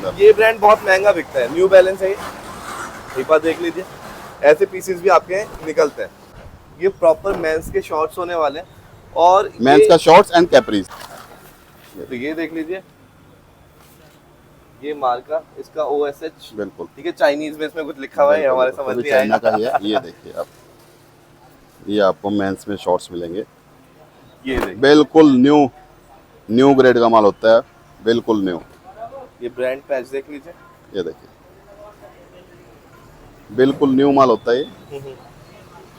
ये ब्रांड बहुत महंगा बिकता है, न्यू बैलेंस है ये। एक बार देख लीजिए, ऐसे पीसेस भी आपके निकलते हैं। ये प्रॉपर मेंस के शॉर्ट्स होने वाले हैं और मेंस का शॉर्ट्स एंड कैपरीज। तो ये देख लीजिए, ये मार्का इसका OSH, बिल्कुल ठीक है। चाइनीज में इसमें कुछ लिखा हुआ है, हमारे समझ नहीं चाइना आएगा। का ही है। ये देखिए आप, ये आपको मेंस में शॉर्ट्स मिलेंगे। ये देखिए, बिल्कुल न्यू ग्रेड का माल होता है, बिल्कुल न्यू। ये ब्रांड पैच देख लीजिए, ये देखिए, बिल्कुल न्यू माल होता है ये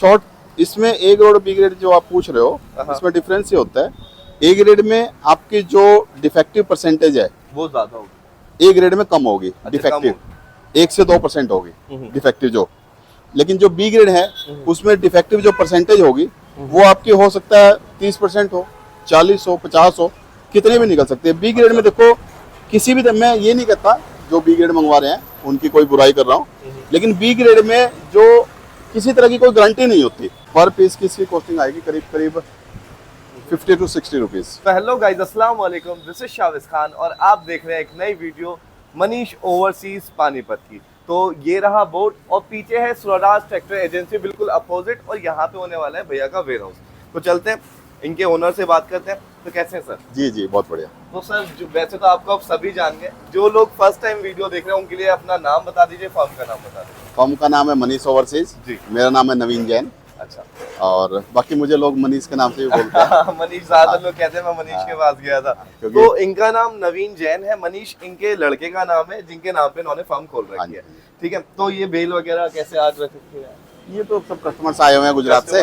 शॉर्ट। इसमें ए ग्रेड और बी ग्रेड जो आप पूछ रहे हो, इसमें डिफरेंस ये होता है, ए ग्रेड में आपकी जो डिफेक्टिव परसेंटेज है वो ज्यादा होगा, ए ग्रेड में कम होगी। डिफेक्टिव 1 से 2% होगी डिफेक्टिव जो। लेकिन जो बी ग्रेड है उसमें डिफेक्टिव जो परसेंटेज होगी वो आपकी हो सकता है 30% हो, 40 हो, 50 हो, कितने भी निकल सकते हैं। बी ग्रेड में देखो, किसी भी, मैं ये नहीं कहता जो बी ग्रेड मंगवा रहे हैं उनकी कोई बुराई कर रहा हूँ, लेकिन बी ग्रेड में जो किसी तरह की कोई गारंटी नहीं होती। पर पीस की इसकी कॉस्टिंग आएगी करीब 50 to 60 रुपीज। हेलो गाइस, अस्सलाम वालेकुम, दिस इज शाविज खान और आप देख रहे हैं एक नई वीडियो मनीष ओवरसीज पानीपत की। तो ये रहा बोर्ड और पीछे है स्वराज ट्रैक्टर एजेंसी, बिल्कुल अपोजिट, और यहाँ पे होने वाला है भैया का वेयर हाउस। तो चलते हैं, इनके ओनर से बात करते हैं। तो कैसे हैं सर? जी बहुत बढ़िया। तो सर, वैसे तो आपको अब सभी जान गए, जो लोग फर्स्ट टाइम वीडियो देख रहे हैं उनके लिए अपना नाम बता दीजिए, फर्म का नाम बता दीजिए। फर्म का नाम है मनीष ओवरसीज जी। मेरा नाम है नवीन जैन। अच्छा, और बाकी मुझे लोग मनीष के नाम से भी बोलते हैं। मनीष, ज्यादातर लोग कहते हैं, मैं मनीष के पास गया था। तो इनका नाम नवीन जैन है, मनीष इनके लड़के का नाम है जिनके नाम पे इन्होंने फर्म खोल रखी है, ठीक है। तो ये बेल वगैरह कैसे आज रखे हैं? ये तो सब कस्टमर्स आए हुए हैं गुजरात से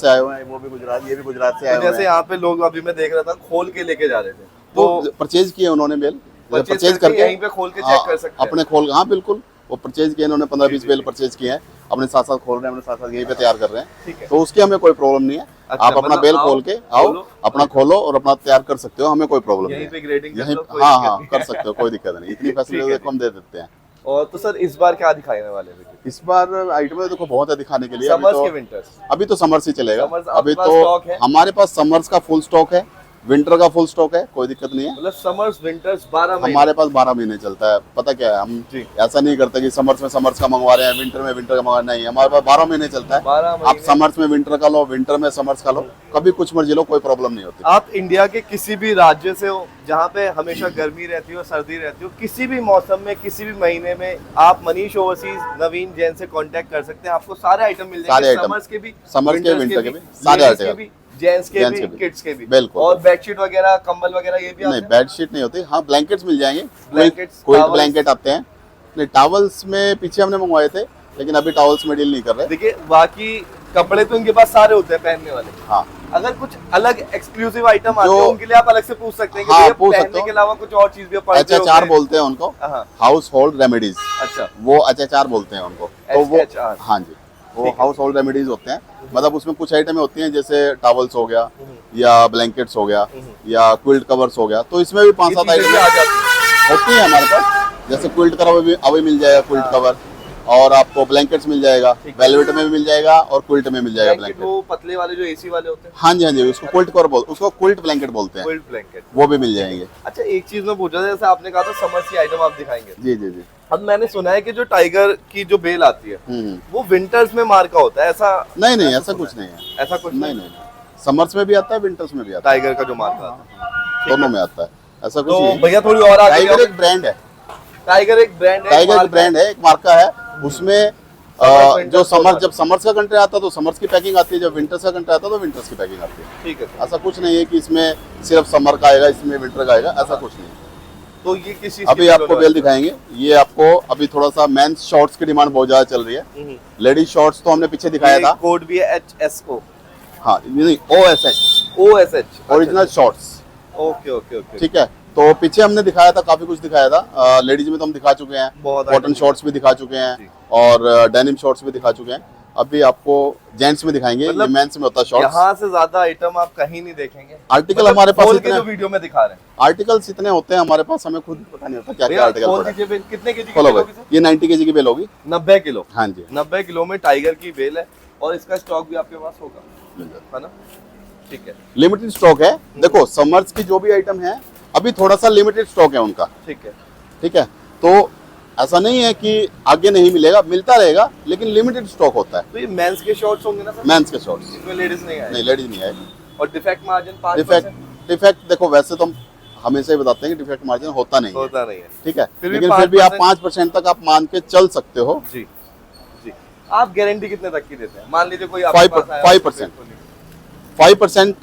आए हुए हैं, वो भी गुजरात, ये भी गुजरात से आए हुए हैं। जैसे यहाँ पे लोग, अभी मैं देख रहा था, खोल के लेके जा रहे थे, तो परचेज किए उन्होंने बेल, परचेज करके यहीं पे खोल के चेक कर सकते हैं अपने खोल। हाँ बिल्कुल, वो परचेज किए उन्होंने, 15-20 बेल परचेज किए हैं, अपने साथ साथ खोल रहे हैं, अपने साथ साथ यहीं पे तैयार कर रहे हैं। तो उसकी हमें कोई प्रॉब्लम नहीं है। आप अपना बेल खोल के आओ, अपना खोलो और अपना तैयार कर सकते हो, हमें कोई प्रॉब्लम नहीं है। यहीं हाँ कर सकते हो, कोई दिक्कत नहीं। इतनी फैसिलिटी हम दे देते हैं। और तो सर, इस बार क्या दिखाने वाले हैं? इस बार आइटम देखो बहुत है दिखाने के लिए। समर्स के विंटर्स? अभी तो समर्स ही चलेगा। अभी तो हमारे पास समर्स का फुल स्टॉक है, विंटर का फुल स्टॉक है, कोई दिक्कत नहीं है। मतलब समर्स विंटर्स 12 महीने हमारे पास 12 महीने चलता है। पता क्या है, हम ऐसा नहीं करते कि समर्स में समर्स का मंगवा रहे हैं, विंटर में विंटर का मंगवा नहीं, हमारे पास 12 महीने चलता है। आप समर्स में विंटर का लो, विंटर में समर्स का लो, कभी कुछ मर्जी लो, कोई प्रॉब्लम नहीं होती। आप इंडिया के किसी भी राज्य से हो, जहाँ पे हमेशा गर्मी रहती हो, सर्दी रहती हो, किसी भी मौसम में, किसी भी महीने में, आप मनीष ओवरसीज नवीन जैन से कांटेक्ट कर सकते हैं। आपको सारे आइटम मिल जाएंगे, समर्स के भी, समर्स के, विंटर के भी, सारे आइटम, जेंट्स के भी, किड्स के भी। बिल्कुल। और बेडशीट वगैरह, कंबल वगैरह ये भी आते हैं? नहीं, बेडशीट नहीं होती। हाँ, ब्लैंकेट्स मिल जाएंगे, क्विल्ट ब्लैंकेट आते हैं। नहीं, टॉवल्स में पीछे हमने मंगवाए थे, लेकिन अभी टॉवल्स में डील नहीं कर रहे। देखिए, बाकी कपड़े तो इनके पास सारे होते हैं पहनने वाले। हाँ, अगर कुछ अलग एक्सक्लूसिव आइटम आते हैं उनके लिए आप अलग से पूछ सकते हैं कि हाँ, पहनने के अलावा कुछ और चीज भी पड़ती है। HHR बोलते हैं उनको, हाउस होल्ड रेमेडीज। अच्छा, वो HHR बोलते हैं उनको। तो वो, हाँ जी, वो हाउस होल्ड रेमेडीज होते हैं। मतलब उसमें कुछ आइटमें होती हैं, जैसे टॉवल्स हो गया या ब्लैंकेट्स हो गया या क्विल्ट कवर्स हो गया। तो इसमें भी 5-7 आइटम होती है हमारे पास। जैसे क्विल्ट कवर अभी मिल जाएगा, क्विल्ट कवर, और आपको ब्लैंकेट्स मिल जाएगा, वेलवेट में भी मिल जाएगा और क्विल्ट में मिल जाएगा ब्लैंकेट। वो पतले वाले जो एसी वाले होते हैं? हाँ जी, उसको क्विल्ट कवर उसको क्विल्ट ब्लैंकेट बोलते हैं। क्विल्ट ब्लैंकेट, वो भी मिल जाएंगे। अच्छा, एक चीज मैं पूछा था, जैसे आपने कहा था समर्स की आइटम आप दिखाएंगे। जी। अब मैंने सुना है कि जो टाइगर की जो बेल आती है वो विंटर्स में मार्का होता है, ऐसा? नहीं, ऐसा कुछ नहीं है। ऐसा कुछ नहीं। समर्स में भी आता है, विंटर्स में भी आता है। टाइगर का जो मार्का आता है दोनों में आता है, ऐसा कुछ नहीं। नहीं। भैया थोड़ी और आगे, टाइगर एक ब्रांड है, टाइगर एक ब्रांड है, एक मार्का है। उसमें जो जब समर्स का कंट्री आता है तो समर्स की पैकिंग आती है, जब विंटर्स का कंट्री आता है तो विंटर्स की पैकिंग आती है। ठीक है। ऐसा कुछ नहीं है कि इसमें सिर्फ समर का आएगा, इसमें विंटर का आएगा, ऐसा कुछ नहीं है। तो ये किसी अभी आपको बेल दिखाएंगे। ये आपको अभी थोड़ा सा मेंस शॉर्ट्स की डिमांड बहुत ज्यादा चल रही है। लेडीज शॉर्ट्स तो हमने पीछे दिखाया था, कोड भी है HSO। हाँ, नहीं, OSH ओरिजिनल शॉर्ट्स। ओके, ठीक है। तो पीछे हमने दिखाया था, काफी कुछ दिखाया था। लेडीज में तो हम दिखा चुके हैं, कॉटन शॉर्ट्स भी दिखा चुके हैं और डेनिम शॉर्ट्स भी दिखा चुके हैं। अभी आपको जेंट्स में दिखाएंगे, मतलब ये मेंस में होता है शॉर्ट्स। यहाँ से ज्यादा आइटम आप कहीं नहीं देखेंगे। आर्टिकल मतलब हमारे पास इतने, जो वीडियो में दिखा रहे हैं, आर्टिकल्स इतने होते हैं हमारे पास, हमें खुद पता नहीं होता क्या क्या आर्टिकल। कितने केजी की बेल होगी? ये 90 केजी की बेल होगी। 90 किलो? हाँ जी, 90 किलो में टाइगर की बेल है और इसका स्टॉक भी आपके पास होगा, है ना? ठीक है, लिमिटेड स्टॉक है। देखो, समर्स की जो भी आइटम है अभी थोड़ा सा लिमिटेड स्टॉक है उनका। ठीक है। ठीक है। तो ऐसा नहीं है कि आगे नहीं मिलेगा, मिलता रहेगा, लेकिन लिमिटेड स्टॉक होता है। तो ये मेंस के शॉर्ट्स होंगे ना सर? मेंस के शॉर्ट्स, इसमें लेडीज नहीं आएगी? नहीं लेडीज नहीं आएगी। और डिफेक्ट मार्जिन 5%? डिफेक्ट देखो, वैसे तो हम हमेशा ही बताते हैं कि डिफेक्ट मार्जिन होता नहीं है, होता नहीं है। ठीक है, फिर भी लेकिन फिर भी आप 5% 5% तक आप मान के चल सकते हो। जी जी। आप गारंटी कितने तक की देते हैं? मान लीजिए कोई आपके पास आया, 5%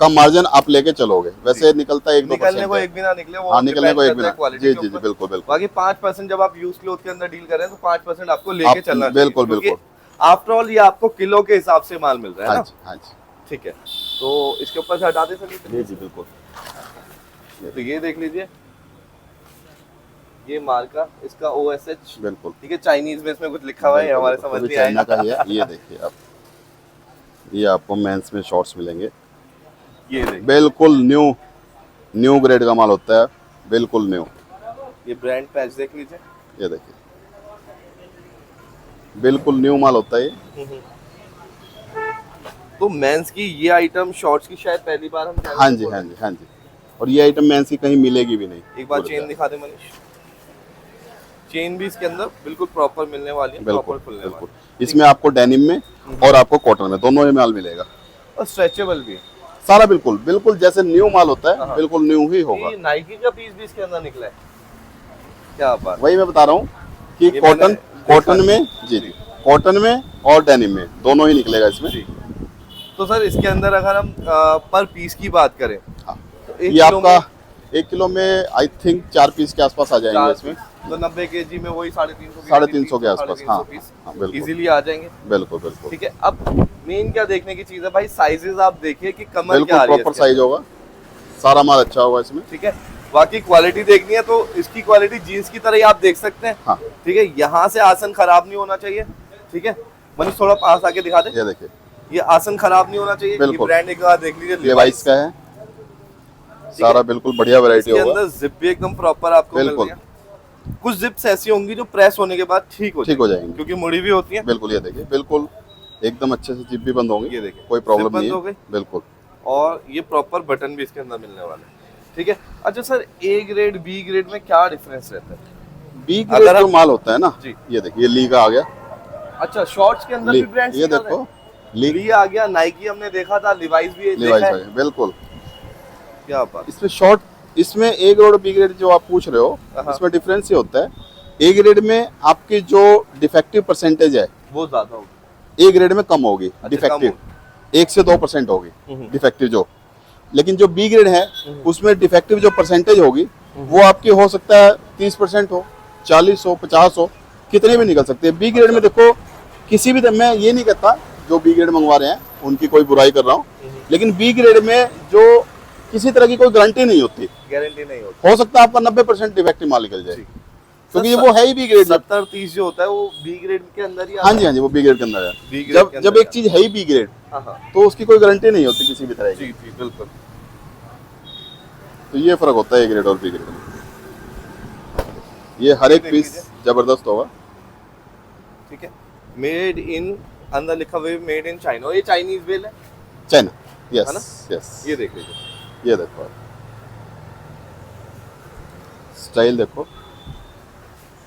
का मार्जिन आप लेके चलोगे, वैसे निकलता है 1-2%। निकलने को एक भी ना निकले, वो हाँ, निकलने को एक भी ना। क्वालिटी जी के जी जी, ऊपर। बिल्कुल बिल्कुल। बाकी 5% जब आप यूज क्लोथ के अंदर डील कर रहे हैं तो 5% आपको लेके आप- चलना बिल्कुल, चाहिए, बिल्कुल। आफ्टर ऑल ये आपको किलो के हिसाब से माल मिल रहा है हाँ ना? जी, हाँ जी, ठीक है, तो इसके ऊपर से हटा दे सर। जी जी बिल्कुल। तो ये देख लीजिए, ये मार्का इसका OSH, बिल्कुल ठीक है, चाइनीज में इसमें कुछ लिखा हुआ है, हमारे समझ नहीं चाइना का आएगा। ही है। ये देखिए आप, ये आपको मेंस में शॉर्ट्स मिलेंगे, ये देखिए, बिल्कुल न्यू ग्रेड का माल होता है, बिल्कुल न्यू। ये ब्रांड पैच देख लीजिए, ये देखिए, बिल्कुल न्यू माल होता है ये। तो मेंस की ये आइटम शॉर्ट्स की शायद पहली बार हम चैनल हाँ पे जी, बोल हाँ रहे जी, हाँ जी। और ये आइटम मेंस की कहीं मिलेगी भी नहीं। हैं। एक बार चेन दिखा दे मनीष। चेन भी इसके अंदर बिल्कुल प्रॉपर मिलने वाली है, बिल्कुल प्रॉपर खुलने बिल्कुल। वाली इसमें आपको डेनिम में और आपको कॉटन में दोनों ही माल मिलेगा। है। और स्ट्रेचेबल भी है। सारा बिल्कुल बिल्कुल जैसे न्यू माल होता है, हाँ। बिल्कुल न्यू ही होगा। ये नाइकी का पीस भी इसके अंदर निकला है, क्या बात। वही मैं बता रहा हूँ कि ये मैंने कॉटन देखा में, जी जी, कॉटन में और डेनिम में दोनों ही निकलेगा इसमें। जी। तो सर इसके अंदर अगर हम पर पीस की बात करें, हाँ। तो ये 1 किलो आपका में 1 किलो में आई थिंक 4 पीस के आसपास आ जाएंगे 4 इसमें। तो 90 केजी में वही 350 350 के आसपास, हाँ, हाँ, बिल्कुल। इजीली आ जाएंगे। बिल्कुल बिल्कुल ठीक है, अब मेन क्या देखने की चीज है भाई, साइजेस आप देखिए कि कमर क्या बिल्कुल आ रही है प्रॉपर इसके साइज होगा, सारा माल अच्छा होगा इसमें। ठीक है, बाकी क्वालिटी देखनी है तो इसकी क्वालिटी जीन्स की तरह ही आप देख सकते हैं। हाँ, ठीक है, यहाँ से आसन खराब नहीं होना चाहिए। ठीक है, मनीष थोड़ा पास आके दिखा दे, ये देखिए, ये आसन खराब नहीं होना चाहिए। ये बिल्कुल। ब्रांड एक बार देख लीजिए, लेवाइस का है, सारा बिल्कुल बढ़िया वैरायटी इसके होगा। अंदर जिप भी एकदम प्रॉपर आपको मिल बिल्कुल। रही है। कुछ जिप्स ऐसी होंगी जो प्रेस होने के बाद ठीक हो जाएंगी, क्योंकि मुड़ी भी होती है। बिल्कुल। ये देखिए, बिल्कुल एकदम अच्छे से जिप भी बंद होंगी, ये देखिए, कोई जिप प्रॉब्लम बंद नहीं हो है, गई। बिल्कुल। और ये प्रॉपर बटन भी इसके अंदर मिलने वाला है। ठीक है, अच्छा sir, A grade B grade में क्या डिफरेंस रहता है? बी अगर ग्रेड जो हम- माल होता है ना जी। ये देखिए, ली का आ गया। अच्छा, शॉर्ट्स के अंदर ली, भी ब्रांड्स ये देखो, ली ली आ गया, नाइकी हमने देखा था, लिवाइस भी लेवाइस देखा आ है। गया, बिल्कुल। क्या बात। इसमें शॉर्ट, इसमें ए ग्रेड और बी ग्रेड जो आप पूछ रहे हो, हाँ। इसमें डिफरेंस ये होता है, ए ग्रेड में आपकी जो डिफेक्टिव परसेंटेज है, वो ज्यादा होगा। ए ग्रेड में कम होगी, कम डिफेक्टिव 1 से 2% होगी हम्म। डिफेक्टिव जो। लेकिन जो बी ग्रेड है उसमें डिफेक्टिव जो परसेंटेज होगी वो आपकी हो सकता है 30% हो, 40 हो, 50 हो, कितने भी निकल सकते हैं। बी ग्रेड में देखो, किसी भी मैं ये नहीं कहता जो बी ग्रेड मंगवा रहे हैं उनकी कोई बुराई कर रहा हूँ, लेकिन बी ग्रेड में जो किसी तरह की कोई गारंटी नहीं होती, गारंटी नहीं होती। हो सकता है आपका 90% डिफेक्टिव माल निकल जाए, जी। क्योंकि ये वो है ही बी ग्रेड। 70-30 जो होता है वो बी ग्रेड के अंदर ही आता हाँ जी, हाँ जी, वो बी ग्रेड के अंदर है। B grade के जब अंदर एक चीज है ही बी ग्रेड, हाँ हाँ, तो उसकी कोई गारंटी नहीं होती किसी भी तरह की। जी जी बिल्कुल। तो ये फर्क होता है ए ग्रेड और बी ग्रेड में। ये हर एक देख पीस लीजिए। जबरदस्त होगा। ठीक है, मेड इन, अंदर लिखा हुआ है मेड इन चाइना, और ये चाइनीज बेल है। चाइना, है ना? Yes yes. ये देख लीजिए, ये देखो, स्टाइल देखो,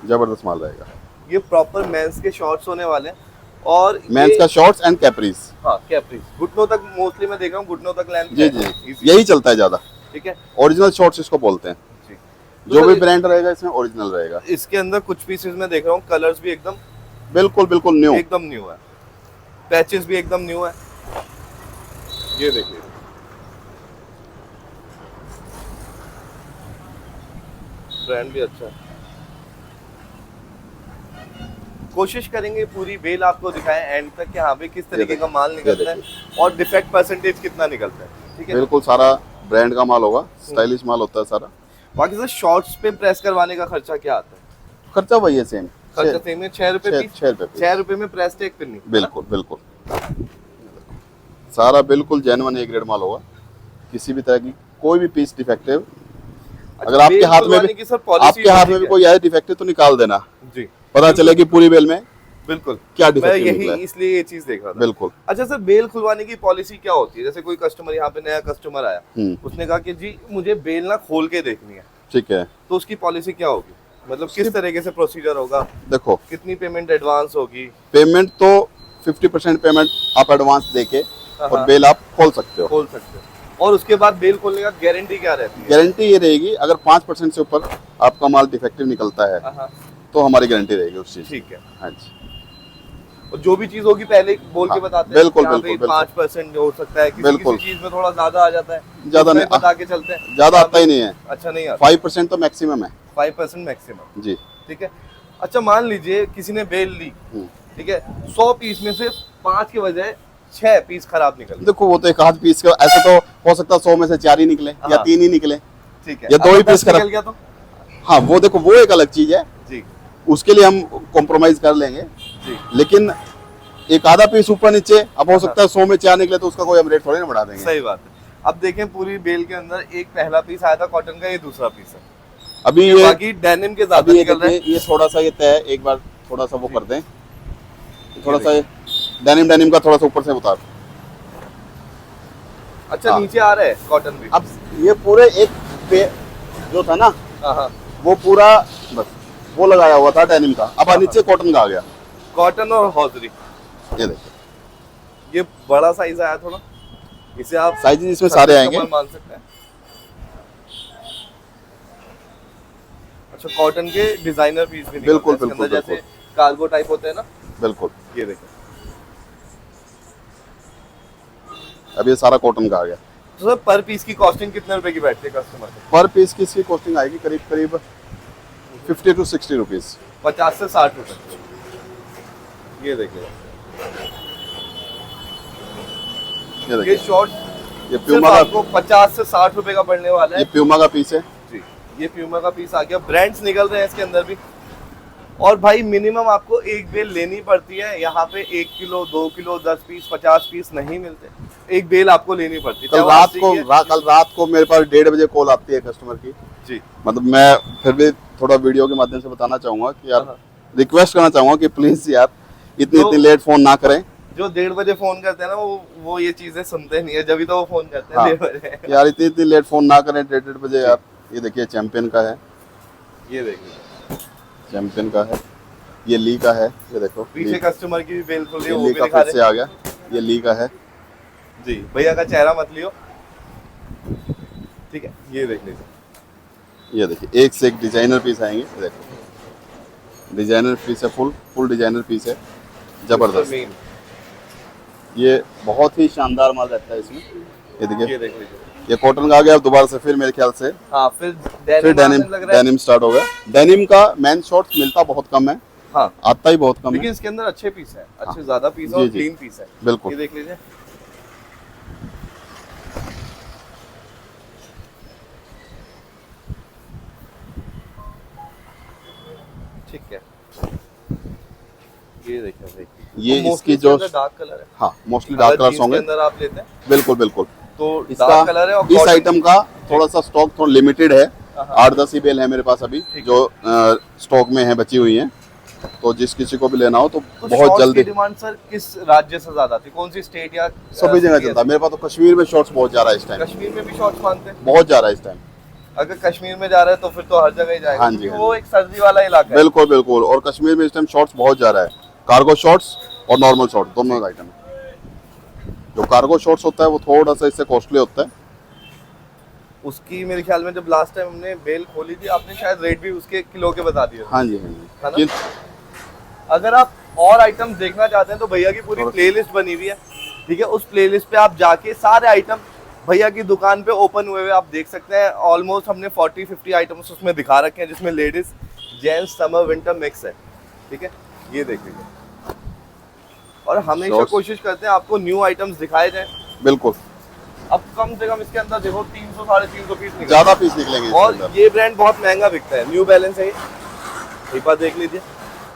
जबरदस्त माल रहेगा। ये प्रॉपर मेंस के शॉर्ट्स होने वाले हैं। और मेंस ये- का शॉर्ट्स एंड कैपरीज, हाँ, कैप्रीज घुटनों तक मोस्टली मैं देख रहा हूँ, घुटनों तक लेंथ जी जी, यही चलता है ज्यादा। ठीक है ओरिजिनल शॉर्ट्स इसको बोलते हैं। जी। जो तो भी सर, ब्रांड रहेगा इसमें ओरिजिनल रहेगा, इसके अंदर कुछ पीसेस में देख रहा हूँ, कलर्स भी एकदम बिल्कुल बिल्कुल न्यू। एकदम न्यू है, पैचेस भी एकदम न्यू है। ये देखिए, ब्रांड भी अच्छा है। कोशिश करेंगे पूरी बेल आपको दिखाएं एंड तक कि हाँ भाई किस तरीके का माल निकलता है और डिफेक्ट परसेंटेज कितना निकलता है। ठीक है, बिल्कुल सारा ब्रांड का माल होगा, स्टाइलिश माल होता है सारा। बाकी सर शॉर्ट्स पे प्रेस करवाने का खर्चा क्या आता है? खर्चा वही है, सेम खर्चा सेम है, 6 रुपए पीस। 6 रुपए। 6 रुपए में प्रेस टेक पिन्नी। बिल्कुल बिल्कुल, सारा बिल्कुल जेन्युइन ए ग्रेड माल होगा, किसी भी तरह की कोई भी पीस डिफेक्टिव अगर आपके हाथ में भी, आपके हाथ में भी कोई आए डिफेक्टिव तो निकाल देना, जी, पता चले कि पूरी बेल में बिल्कुल क्या मैं डिफेक्टिव यही निकला है। इसलिए ये चीज देख रहा था। बिल्कुल। अच्छा सर, बेल खुलवाने की पॉलिसी क्या होती है? जैसे कोई कस्टमर यहाँ पे नया कस्टमर आया, उसने कहा कि जी मुझे बेल ना खोल के देखनी है, ठीक है। तो उसकी पॉलिसी क्या होगी, मतलब किस तरीके से प्रोसीजर होगा, देखो कितनी पेमेंट एडवांस होगी? पेमेंट तो 50% पेमेंट आप एडवांस देके और हाँ। बेल आप खोल सकते हो। खोल सकते हो। और उसके बाद बेल खोलने का गारंटी क्या रहती है? गारंटी ये रहेगी, अगर 5% से ऊपर आपका माल डिफेक्टिव निकलता है हाँ। तो हमारी गारंटी रहेगी उस चीज की। ठीक है। हाँ जी। और जो भी चीज होगी पहले बोल के हाँ, बताते बिल्कुल, हैं बिल्कुल, 5% हो सकता है, किसी बिल्कुल। किसी चीज में थोड़ा ज्यादा आ जाता है, ज्यादा उसमें नहीं, बता के चलते हैं। ज्यादा आता ही नहीं है। अच्छा, नहीं आता। 5% तो मैक्सिमम है 5% मैक्सिमम। जी। ठीक है। अच्छा, मान लीजिए किसी ने बेल ली, हम्म। ठीक है, 100 पीस में से 5 के बजाय 6 पीस खराब निकल। देखो वो तो एक आध पीस का, ऐसे तो हो सकता है 100 में से 4 ही निकले या हाँ। 3 ही निकले, ठीक है। या 2 ही अगर पीस 10 निकल खराब। गया तो? हाँ वो देखो वो एक अलग चीज है, जी उसके लिए हम कॉम्प्रोमाइज कर लेंगे। जी। लेकिन एक आधा पीस ऊपर नीचे, अब हो सकता है 100 में 4 निकले तो उसका कोई हम रेट थोड़ी ना बढ़ा देंगे। सही बात है। अब देखें पूरी बेल के अंदर एक पहला पीस आया था कॉटन का, ये दूसरा पीस है, अभी ये बाकी डेनिम के ज्यादा अभी ये निकल रहे हैं। देखिए, ये थोड़ा सा ये तय है, एक बार थोड़ा सा वो जी। कर दें, थोड़ा सा डेनिम का थोड़ा सा ऊपर से उतार। अच्छा, हाँ। नीचे आ रहा है कॉटन भी। अब ये पूरे एक पे जो था ना हाँ। वो पूरा बस वो लगाया हुआ था डेनिम का, अब हाँ। नीचे कॉटन का आ गया। कॉटन और हौजरी, ये देखिए ये बड़ा साइज आया थोड़ा, इसे आप साइज इसमें 36 सारे आएंगे। कमर मान सकते हैं। अच्छा, कॉटन के डिजाइनर पीस भी निकलते हैं बिल्कुल, इसके अंदर, बिल्कुल, जैसे कार्गो टाइप होते हैं ना। बिल्कुल। ये देखो, अब ये सारा कॉटन का आ गया। तो सर पर पीस की कॉस्टिंग कितने रुपए की बैठती है कस्टमर को? पर पीस की इसकी कॉस्टिंग आएगी करीब करीब 50 to 60 रुपीज। 50 से 60 रुपए। ये देखिए, ये ये देखिए शॉर्ट ये सिर्फ प्यूमा का, आपको 50 से 60 रुपए का पड़ने वाला ये है प्यूमा का पीस है। जी। ये प्यूमा का पीस आ गया, ब्रांड्स निकल रहे हैं इसके अंदर भी। और भाई मिनिमम आपको एक बेल लेनी पड़ती है, यहाँ पे 1 किलो 2 किलो 10 पीस 50 पीस नहीं मिलते, एक बेल आपको लेनी पड़ती है। कल चाहे वो रात 80 को की है। कल रात को मेरे पास 1:30 बजे कॉल आती है कस्टमर की। जी। मतलब मैं फिर भी थोड़ा वीडियो के माध्यम से बताना चाहूंगा कि यार, हाँ। रिक्वेस्ट करना चाहूंगा कि प्लीज यार इतनी तो- लेट फोन ना करें। जो 1:30 बजे फोन करते हैं ना, वो ये चीजें सुनते नहीं है, जब भी तो वो फोन करते हैं हाँ। 1:30 बजे। यार इतनी लेट फोन ना करें 1:30 बजे यार। ये देखिए चैंपियन का है, ये देखिए, चैंपियन का है, ये ली का है, ये देखो पीछे ली, कस्टमर की भी बेल खुल रही है, ये वो ली भी का दिखा फिर से रहे आ गया, ये ली का है। जी। भैया का चेहरा मत लियो, ठीक है। ये देख लीजिए, ये देखिए एक से एक डिजाइनर पीस आएंगे। ये देखो डिजाइनर पीस है, फुल डिजाइनर पीस है, जबरदस्त। मेन, ये बहुत ही शानदार माल रहता है इसमें। ये देखिए ये देख लीजिए। ये कॉटन का आ गया, अब दोबारा से फिर मेरे ख्याल से हाँ, फिर फिर डेनिम लग रहा है। डेनिम स्टार्ट हो गया। डेनिम का मैन शॉर्ट्स मिलता बहुत कम है, हाँ, आता ही बहुत कम लेकिन है। इसके अंदर अच्छे पीस है, अच्छे हाँ। ज्यादा पीस है जी, और जी। क्लीन पीस है। बिल्कुल। ये देख लीजिए, ठीक है। ये देखिए भाई, ये और mostly इसकी इसके जो अंदर डार्क कलर है। हाँ मोस्टली डार्क अगर कलर्स jeans होंगे। के अंदर आप लेते हैं बिल्कुल बिल्कुल। तो इसका डार्क कलर है, और इस cotton- आइटम का थोड़ा सा स्टॉक थोड़ा लिमिटेड है। हाँ। 8-10 ही बेल है मेरे पास अभी ठीक जो स्टॉक में है, बची हुई हैं। तो जिस किसी को भी लेना हो तो तो बहुत शॉर्ट्स जल्दी। की डिमांड सर किस राज्य से ज्यादा थी, कौन सी स्टेट या सभी जगह city चलता है। मेरे पास तो कश्मीर में शॉर्ट्स बहुत जा रहा है इस है? टाइम, कश्मीर में भी शॉर्ट्स मानते हैं? बहुत जा रहा है इस टाइम। अगर कश्मीर में जा रहा है तो फिर तो हर जगह ही जाएगा, हाँ जी, क्योंकि हाँ वो एक सर्दी वाला इलाका है। बिल्कुल बिल्कुल। और कश्मीर में इस टाइम शॉर्ट्स बहुत जा रहा है, कार्गो शॉर्ट्स और नॉर्मल शॉर्ट्स दोनों आइटम है। जो कार्गो शॉर्ट्स होता है वो थोड़ा सा इससे कॉस्टली होता है। उसकी मेरे ख्याल में जब लास्ट टाइम हमने बेल खोली थी, आपने शायद रेट भी उसके किलो के बता दिए थे। हाँ जी, है हाँ ना? जी। अगर आप और आइटम देखना चाहते हैं तो भैया की पूरी प्लेलिस्ट बनी हुई है, ठीक है। उस प्लेलिस्ट पे आप जाके सारे आइटम भैया की दुकान पे ओपन हुए हुए आप देख सकते हैं। ऑलमोस्ट हमने 40-50 आइटम्स उसमें दिखा रखे हैं, जिसमें ladies gents summer winter mix है, ठीक है। ये देख लीजिए, और हमेशा Shorts। कोशिश करते हैं आपको न्यू आइटम्स दिखाए जाए। बिल्कुल अब कम से कम इसके अंदर देखो 300-350 पीस निकले, ज्यादा पीस निकलेंगे इसके और अंदर। ये ब्रांड बहुत महंगा बिकता है, न्यू बैलेंस है ये। एक बार देख लीजिए,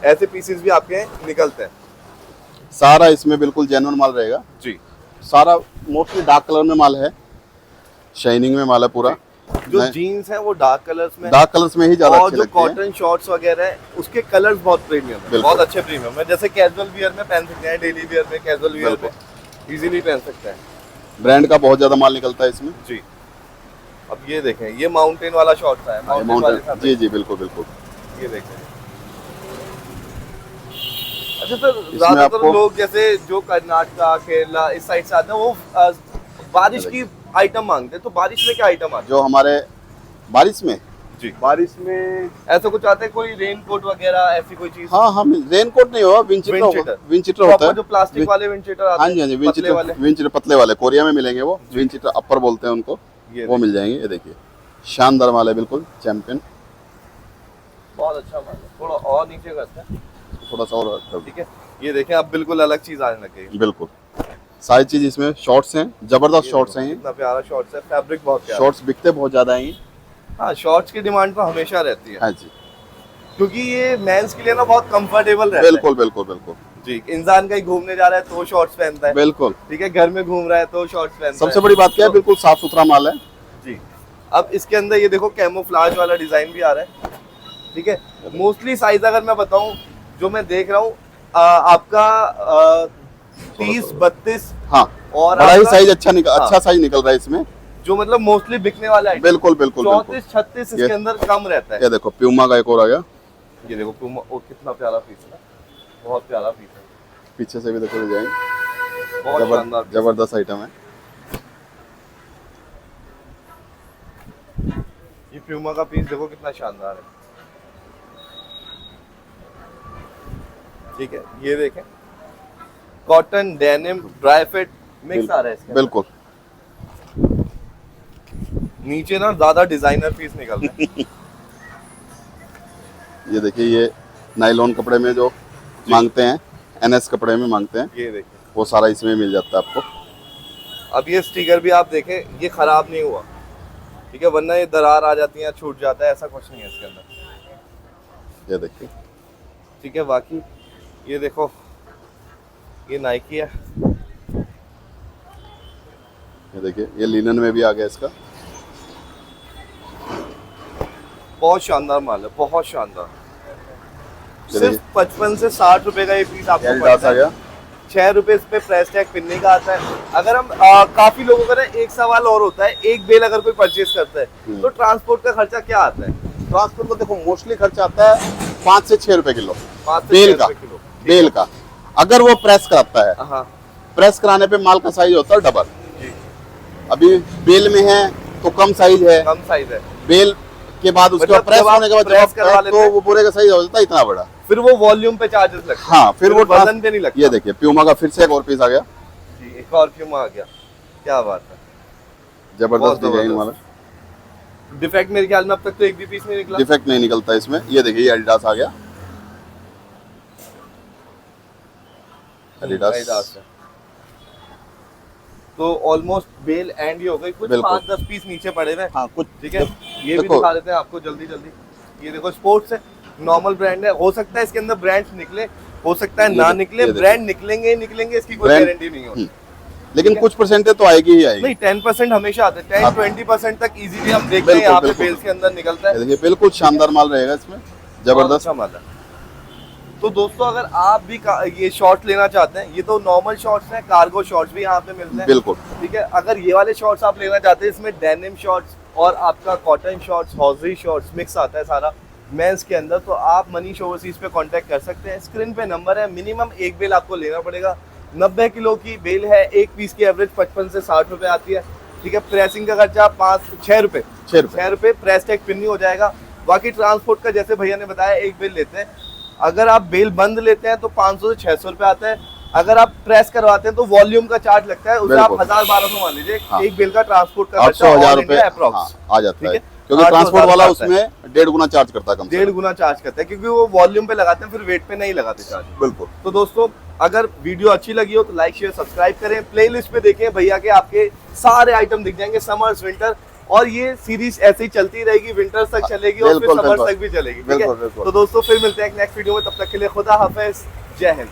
ऐसे पीसेस भी आपके निकलते हैं सारा इसमें बिल्कुल जेन्युइन माल रहेगा। जी। सारा मोस्टली डार्क कलर में माल है, शाइनिंग में माल है पूरा। जो जीन्स है वो डार्क कलर्स में, डार्क कलर्स में ही ज्यादा और अच्छी जो लगती है। कॉटन शॉर्ट्स वगैरह है उसके कलर्स बहुत प्रीमियम है, बिल्कुल। बहुत अच्छे प्रीमियम है। जैसे कैजुअल वियर में पहन सकते हैं, डेली वियर में, कैजुअल वियर में इजीली पहन सकते हैं। ब्रांड का बहुत ज्यादा माल निकलता है इसमें। जी। अब ये देखें, ये माउंटेन वाला शॉट है, माउंटेन वाले माउंटेन, साथ जी जी बिल्कुल बिल्कुल। ये देखें। अच्छा सर, ज्यादातर आपको- लोग जैसे जो कर्नाटका केरला इस साइड से आते हैं वो बारिश की आइटम मांगते हैं, तो बारिश में क्या आइटम आते जो हमारे बारिश में, हैं? जी, बारिश में ऐसा कुछ आता है, कोई रेन कोट वगैरह ऐसी कोई चीज? हाँ हाँ रेन कोट नहीं होगा, wind Wind cheater cheater। Wind cheater होता है। जो प्लास्टिक वाले विंड चीटर आते हाँ हैं, जी हाँ जी, विंड पतले वाले। चीटर, विंड चीटर पतले वाले कोरिया में मिलेंगे वो, विंड चीटर अपर बोलते हैं उनको, ये वो मिल जाएंगे। ये देखिए शानदार माल है, बिल्कुल चैंपियन। बहुत अच्छा माल है, थोड़ा और नीचे करते हैं, थोड़ा सा और कर ठीक है। ये देखें, अब बिल्कुल अलग चीज आने लग गई है। बिल्कुल सारी चीज इसमें शॉर्ट्स हैं, जबरदस्त ये शॉर्ट्स देखो, हैं ये। कितना प्यारा शॉर्ट्स है, फैब्रिक बहुत प्यारा। शॉर्ट्स बिकते बहुत ज्यादा हैं ये। हाँ, शॉर्ट्स की डिमांड तो हमेशा रहती है, हाँ जी क्योंकि ये मेंस के लिए ना बहुत कंफर्टेबल रहता बिल्कुल बिल्कुल बिल्कुल है। जी, इंसान कहीं घूमने जा रहा है तो शॉर्ट्स पहनता है, बिल्कुल। ठीक है, घर में घूम रहा है तो शॉर्ट्स पहनता है। सबसे बड़ी बात क्या है, बिल्कुल साफ सुथरा माल है। जी, अब इसके अंदर ये देखो कैमोफ्लाज वाला डिजाइन भी आ रहा है, ठीक है। मोस्टली साइज अगर मैं बताऊं, जो मैं देख रहा हूँ आपका 30-32 हाँ और बड़ा ही आपका- साइज अच्छा निकल, हाँ। अच्छा साइज निकल रहा है इसमें। जो मतलब मोस्टली बिकने वाला है, बिल्कुल बिल्कुल बिल्कुल। 34-36 इसके ये- अंदर कम रहता है। ये देखो प्यूमा का एक और आ गया, ये देखो पूमा, ओ कितना प्यारा पीस है ना, बहुत प्यारा पीस है, पीछे से भी देखो डिजाइन, बहुत शानदार piece है। जबरदस्त आइटम है। ये प्यूमा का पीस देखो कितना शानदार है, ठीक है। ये देखें, cotton denim dry fit mix आ रहा है इसके अंदर। बिल्कुल नीचे ना ज्यादा डिजाइनर पीस निकल रहे हैं। ये देखिए, ये नायलॉन कपड़े में जो मांगते हैं, एनएस कपड़े में मांगते हैं, ये देखिए, वो सारा इसमें मिल जाता है आपको। अब ये स्टिकर भी आप देखें, ये खराब नहीं हुआ, ठीक है, वरना ये दरार आ जाती है, छूट जाता है, ऐसा कुछ नहीं है इसके अंदर। ये देखिए ठीक है, बाकी ये देखो, ये नाइकी है, ये देखिए, ये लिनन में भी आ गया इसका। बहुत शानदार माल है, बहुत शानदार। ये सिर्फ देखिए 55 से 60 रुपए का ये पीस आपको एडिडास पड़ता आ है। गया। 6 रुपए इस पे प्रेस टैग पिनने का आता है। अगर हम काफी लोगों का ना एक सवाल और होता है, एक बेल अगर कोई परचेज करता है तो ट्रांसपोर्ट का खर्चा क्या आता है? ट्रांसपोर्ट का देखो मोस्टली खर्चा आता है 5 से 6 रुपए किलो 5 से बेल 6 का, रुपए किलो। बेल का। अगर वो प्रेस कराता है, हाँ प्रेस कराने पे माल का साइज होता है डबल। जी, अभी बेल में है तो कम साइज है, कम साइज है, बेल के बाद उसके मतलब बाद प्रेस जब आप होने के बाद प्रेस करवा जब लेते तो हैं- वो पूरे का साइज हो जाता है इतना बड़ा। फिर वो वॉल्यूम पे चार्जेस लगते हैं। हाँ फिर वो वजन पे नहीं लगता। ये देखिए प्यूमा का फिर से एक और पीस आ गया, जी, एक और प्यूमा आ गया, क्या बात है, जबरदस्त बहुत डिजाइन जबरदस्त। वाला। डिफेक्ट मेरे ख्याल में अब तक तो एक भी पीस नहीं निकला। डिफेक्ट नहीं निकलता इसमें। ये देखिए ये एडिडास आ गया, एडिडास। एडिडास है। तो ऑलमोस्ट बेल एंड ही हो गई, कुछ बिल्कुल। 5-10 पीस नीचे पड़े हुए हैं। हाँ कुछ ठीक है, ये भी देखो। दिखा देते हैं आपको जल्दी जल्दी। ये देखो स्पोर्ट्स है, नॉर्मल ब्रांड है, हो सकता है इसके अंदर ब्रांड्स निकले, हो सकता है ये ना देखो, निकले, ये देखो। ब्रांड निकलेंगे ही निकलेंगे, इसकी कोई Brand- गारंटी नहीं होती। लेकिन ठीक है। कुछ परसेंटेज तो आएगी ही आएगी। नहीं, 10% हमेशा आते हैं, हाँ। 10-20% तक इजीली हम देखते हैं बिल्कुल, यहाँ पे बिल्कुल। बेल्स के अंदर निकलता ये है। देखिए बिल्कुल शानदार माल रहेगा इसमें, बहुत जबरदस्त। अच्छा माल है। तो दोस्तों अगर आप भी ये शॉर्ट्स लेना चाहते हैं, ये तो नॉर्मल शॉर्ट्स हैं, कार्गो शॉर्ट्स भी यहाँ पे मिलते हैं। बिल्कुल ठीक है, अगर ये वाले शॉर्ट्स आप लेना चाहते हैं, इसमें डेनिम शॉर्ट्स और आपका cotton shorts, hosiery shorts mix आता है सारा मेंस के अंदर, तो आप मनीष ओवरसीज पे कांटेक्ट कर सकते हैं। स्क्रीन पे नंबर है, मिनिमम एक बेल आपको लेना पड़ेगा। 90 किलो की बेल है, एक पीस की एवरेज 55 से 60 रुपए आती है। ठीक है, प्रेसिंग का खर्चा 6 रुपए 6 रुपए। प्रेस टैग पिन हो जाएगा। बाकी ट्रांसपोर्ट का जैसे भैया ने बताया, एक बेल लेते हैं, अगर आप बेल बंद लेते हैं तो 500 से 600 रुपए आता है। अगर आप प्रेस करवाते हैं तो वॉल्यूम का चार्ज लगता है, उसे आप बिल्कुल। 1000-1200 मान लीजिए। हाँ। एक बेल का ट्रांसपोर्ट का 800-1000 रुपए अप्रोक्स हाँ, आ जाता ठीक है, है। क्योंकि 800-1000 ट्रांसपोर्ट वाला आता है। उसमें 1.5 गुना चार्ज करता है कम से 1.5 कम। गुना चार्ज करता है, क्योंकि वो वॉल्यूम पे लगाते हैं, फिर वेट पे नहीं लगाते चार्ज। बिल्कुल। तो दोस्तों अगर वीडियो अच्छी लगी हो तो लाइक शेयर सब्सक्राइब करें। प्लेलिस्ट पे देखें भैया के, आपके सारे आइटम दिख जाएंगे, समर्स विंटर, और ये सीरीज ऐसे ही चलती रहेगी, विंटर तक चलेगी और फिर बिल्कुल, समर्स बिल्कुल। तक भी चलेगी। ठीक बिल्कुल, है, बिल्कुल। तो दोस्तों फिर मिलते हैं एक नेक्स्ट वीडियो में, तब तक के लिए खुदा हाफिज, जय हिंद।